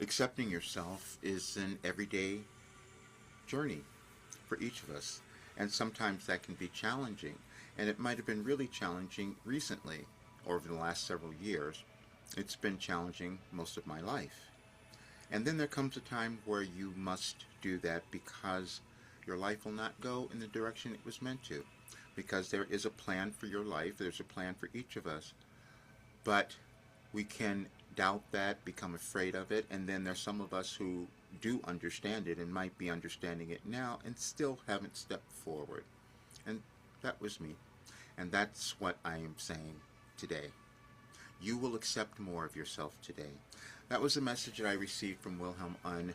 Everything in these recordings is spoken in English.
Accepting yourself is an everyday journey for each of us, and sometimes that can be challenging. And it might have been really challenging recently, or over the last several years. It's been challenging most of my life. And then there comes a time where you must do that because your life will not go in the direction it was meant to. Because there is a plan for your life, there's a plan for each of us. But we can doubt that, become afraid of it, and then there's some of us who do understand it and might be understanding it now and still haven't stepped forward. And that was me. And that's what I am saying today. You will accept more of yourself today. That was a message that I received from Wilhelm on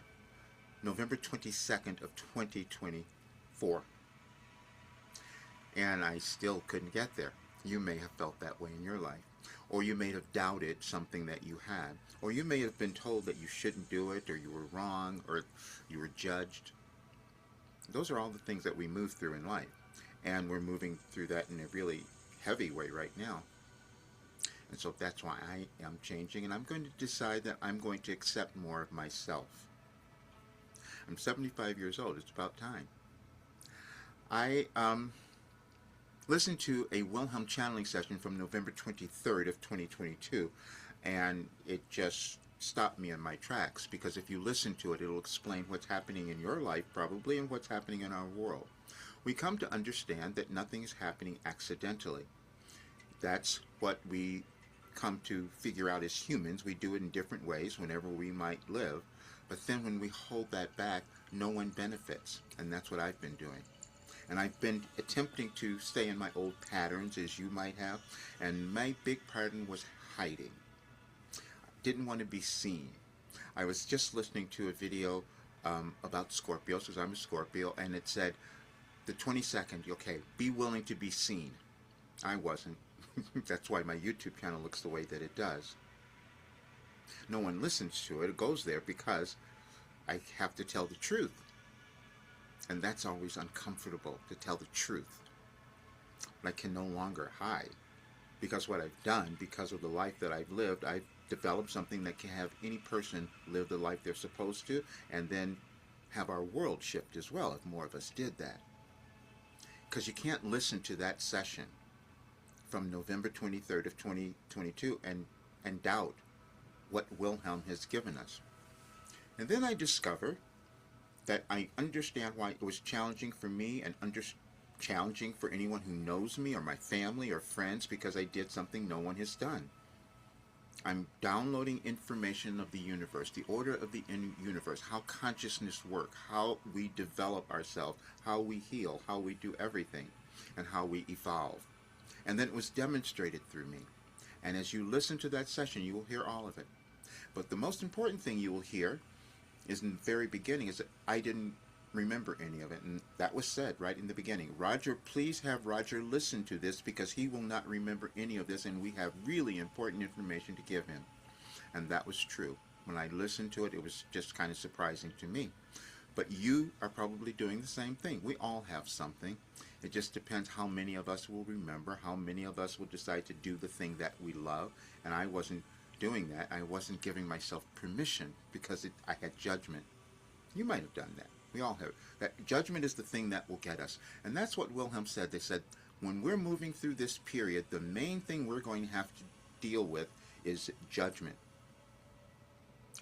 November 22nd of 2024. And I still couldn't get there. You may have felt that way in your life. Or you may have doubted something that you had. Or you may have been told that you shouldn't do it, or you were wrong, or you were judged. Those are all the things that we move through in life. And we're moving through that in a really heavy way right now. And so that's why I am changing, and I'm going to decide that I'm going to accept more of myself. I'm 75 years old. It's about time. I listened to a Wilhelm channeling session from November 23rd of 2022, and it just stopped me in my tracks, because if you listen to it, it'll explain what's happening in your life probably and what's happening in our world. We come to understand that nothing is happening accidentally. That's what we come to figure out as humans. We do it in different ways whenever we might live, but then when we hold that back, no one benefits, and that's what I've been doing. And I've been attempting to stay in my old patterns, as you might have, and my big pattern was hiding. I didn't want to be seen. I was just listening to a video about Scorpios, because I'm a Scorpio, and it said, the 22nd, okay, be willing to be seen. I wasn't. That's why my YouTube channel looks the way that it does. No one listens to it. It goes there because I have to tell the truth. And that's always uncomfortable, to tell the truth. But I can no longer hide. Because what I've done, because of the life that I've lived, I've developed something that can have any person live the life they're supposed to, and then have our world shift as well, if more of us did that. Because you can't listen to that session from November 23rd of 2022 and doubt what Wilhelm has given us. And then I discover that I understand why it was challenging for me, and challenging for anyone who knows me or my family or friends, because I did something no one has done. I'm downloading information of the universe, the order of the universe, how consciousness works, how we develop ourselves, how we heal, how we do everything, and how we evolve. And then it was demonstrated through me. And as you listen to that session, you will hear all of it. But the most important thing you will hear is in the very beginning is that I didn't remember any of it. And that was said right in the beginning. Roger, please have Roger listen to this, because he will not remember any of this, and we have really important information to give him. And that was true. When I listened to it, it was just kind of surprising to me. But you are probably doing the same thing. We all have something. It just depends how many of us will remember, how many of us will decide to do the thing that we love. And I wasn't doing that. I wasn't giving myself permission, because I had judgment. You might have done that. We all have. That judgment is the thing that will get us. And that's what Wilhelm said. They said, when we're moving through this period, the main thing we're going to have to deal with is judgment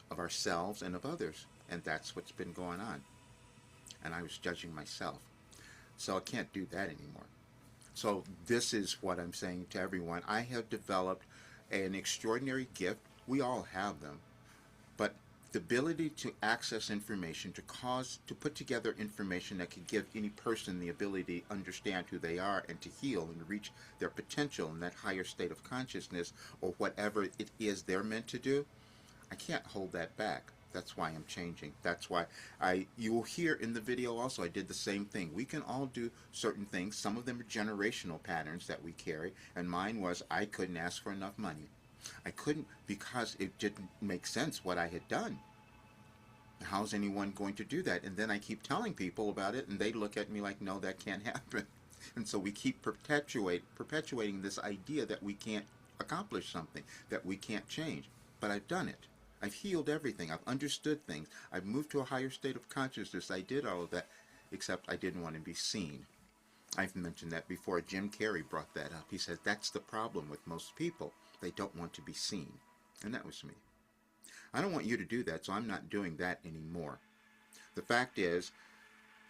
of ourselves and of others. And that's what's been going on. And I was judging myself. So I can't do that anymore. So this is what I'm saying to everyone. I have developed an extraordinary gift. We all have them. But the ability to access information, to put together information that could give any person the ability to understand who they are and to heal and reach their potential in that higher state of consciousness, or whatever it is they're meant to do, I can't hold that back. That's why I'm changing. That's why you will hear in the video also, I did the same thing. We can all do certain things. Some of them are generational patterns that we carry, and mine was I couldn't ask for enough money. I couldn't, because it didn't make sense what I had done. How's anyone going to do that? And then I keep telling people about it, and they look at me like, no, that can't happen. And so we keep perpetuating this idea that we can't accomplish something, that we can't change. But I've done it. I've healed everything. I've understood things. I've moved to a higher state of consciousness. I did all of that, except I didn't want to be seen. I've mentioned that before. Jim Carrey brought that up. He said that's the problem with most people. They don't want to be seen. And that was me. I don't want you to do that, so I'm not doing that anymore. The fact is,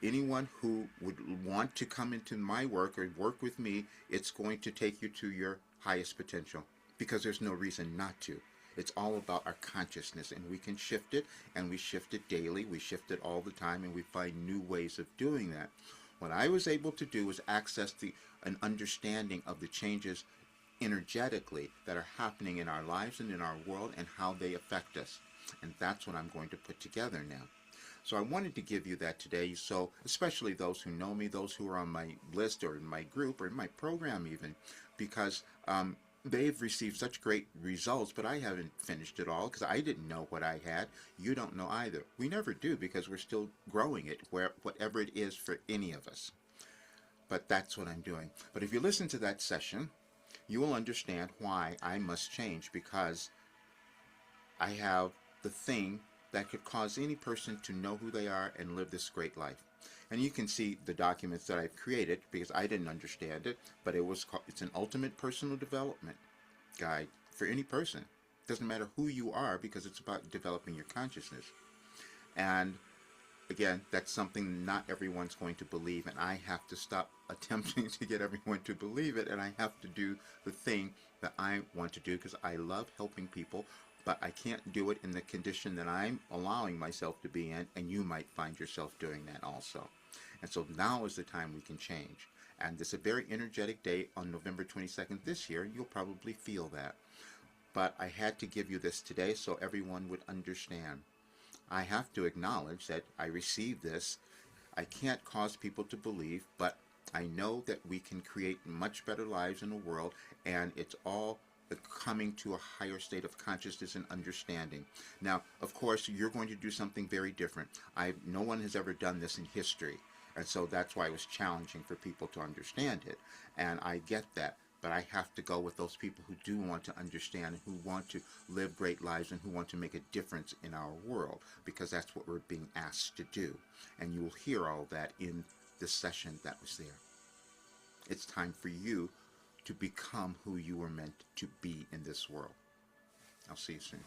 anyone who would want to come into my work or work with me, it's going to take you to your highest potential because there's no reason not to. It's all about our consciousness, and we can shift it, and we shift it daily. We shift it all the time, and we find new ways of doing that. What I was able to do was access an understanding of the changes energetically that are happening in our lives and in our world and how they affect us. And that's what I'm going to put together now. So I wanted to give you that today, so especially those who know me, those who are on my list or in my group or in my program even, because they've received such great results, but I haven't finished it all because I didn't know what I had. You don't know either. We never do because we're still growing it, whatever it is for any of us. But that's what I'm doing. But if you listen to that session, you will understand why I must change, because I have the thing that could cause any person to know who they are and live this great life. And you can see the documents that I've created because I didn't understand it, but it's an ultimate personal development guide for any person. It doesn't matter who you are because it's about developing your consciousness. And again, that's something not everyone's going to believe, and I have to stop attempting to get everyone to believe it, and I have to do the thing that I want to do because I love helping people, but I can't do it in the condition that I'm allowing myself to be in, and you might find yourself doing that also. And so now is the time we can change. And this is a very energetic day on November 22nd this year. You'll probably feel that. But I had to give you this today so everyone would understand. I have to acknowledge that I received this. I can't cause people to believe, but I know that we can create much better lives in the world, and it's all coming to a higher state of consciousness and understanding. Now, of course, you're going to do something very different. No one has ever done this in history, and so that's why it was challenging for people to understand it, and I get that. But I have to go with those people who do want to understand, who want to live great lives, and who want to make a difference in our world, because that's what we're being asked to do. And you will hear all that in the session that was there. It's time for you to become who you were meant to be in this world. I'll see you soon.